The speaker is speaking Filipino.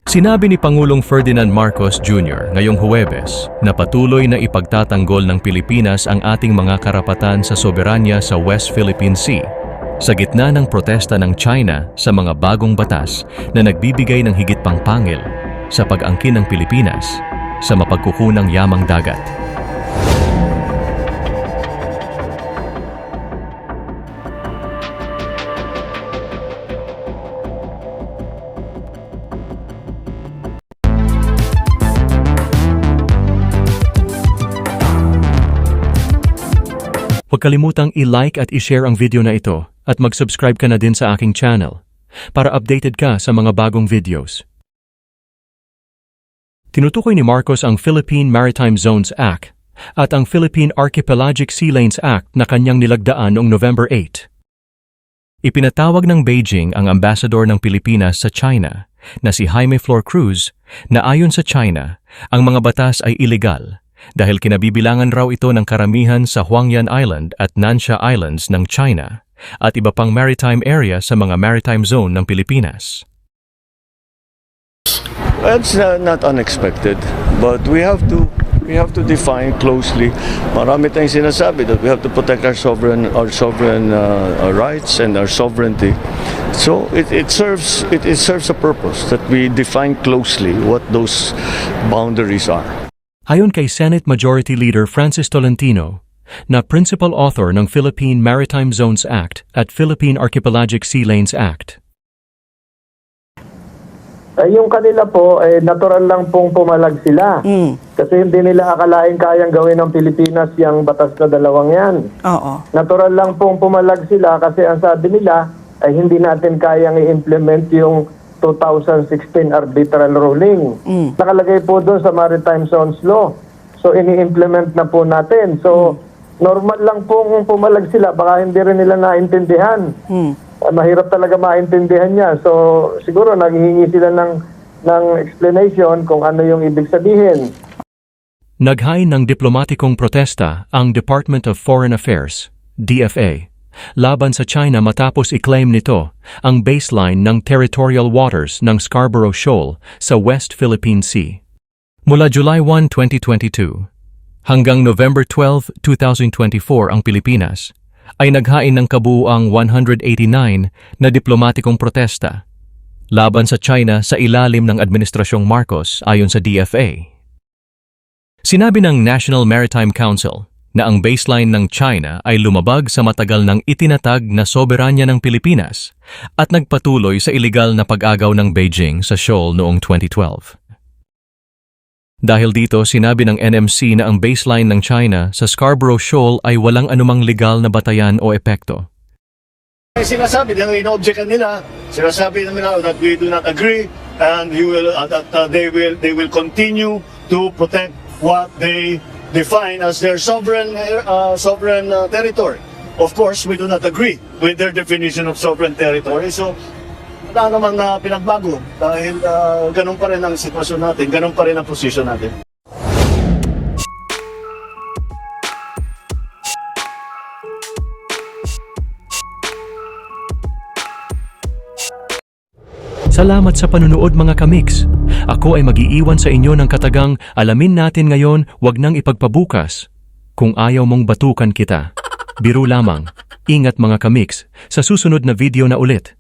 Sinabi ni Pangulong Ferdinand Marcos Jr. ngayong Huwebes na patuloy na ipagtatanggol ng Pilipinas ang ating mga karapatan sa soberanya sa West Philippine Sea sa gitna ng protesta ng China sa mga bagong batas na nagbibigay ng higit pang pangil sa pag-angkin ng Pilipinas sa mapagkukunang yamang dagat. Huwag kalimutang i-like at i-share ang video na ito at mag-subscribe ka na din sa aking channel para updated ka sa mga bagong videos. Tinutukoy ni Marcos ang Philippine Maritime Zones Act at ang Philippine Archipelagic Sea Lanes Act na kanyang nilagdaan noong November 8. Ipinatawag ng Beijing ang ambassador ng Pilipinas sa China na si Jaime Flor Cruz na ayon sa China, ang mga batas ay illegal dahil kinabibilangan raw ito ng karamihan sa Huangyan Island at Nansha Islands ng China at iba pang maritime area sa mga maritime zone ng Pilipinas. It's not unexpected, but we have to define closely. Marami tayong sinasabi that we have to protect our sovereign rights and our sovereignty. So it serves a purpose that we define closely what those boundaries are. Ayon kay Senate Majority Leader Francis Tolentino, na principal author ng Philippine Maritime Zones Act at Philippine Archipelagic Sea Lanes Act. Yung kanila po, natural lang pong pumalag sila. Kasi hindi nila akalain kayang gawin ng Pilipinas yung batas na dalawang yan. Oo. Natural lang pong pumalag sila kasi ang sabi nila ay hindi natin kayang i-implement yung 2016 arbitral ruling. Nakalagay po doon sa Maritime Zones Law. So, ini-implement na po natin. So, normal lang pong pumalag sila. Baka hindi rin nila naintindihan. Mahirap talaga maintindihan niya. So, siguro naghihingi sila ng explanation kung ano yung ibig sabihin. Naghain ng diplomatikong protesta ang Department of Foreign Affairs, DFA, laban sa China matapos i-claim nito ang baseline ng territorial waters ng Scarborough Shoal sa West Philippine Sea. Mula July 1, 2022 hanggang November 12, 2024 ang Pilipinas ay naghain ng kabuuang 189 na diplomatikong protesta laban sa China sa ilalim ng Administrasyong Marcos ayon sa DFA. Sinabi ng National Maritime Council na ang baseline ng China ay lumabag sa matagal ng itinatag na soberanya ng Pilipinas at nagpatuloy sa iligal na pag-agaw ng Beijing sa shoal noong 2012. Dahil dito, sinabi ng NMC na ang baseline ng China sa Scarborough Shoal ay walang anumang legal na batayan o epekto. Sinasabi nila, ino-objectan nila, sinasabi nila that we do not agree and they will continue to protect what they define as their sovereign territory. Of course, we do not agree with their definition of sovereign territory. So, wala naman na pinagbago dahil ganun pa rin ang sitwasyon natin, ganun pa rin ang posisyon natin. Salamat sa panunood mga kamiks. Ako ay mag-iiwan sa inyo ng katagang alamin natin ngayon, wag nang ipagpabukas. Kung ayaw mong batukan kita. Biro lamang. Ingat mga kamiks, sa susunod na video na ulit.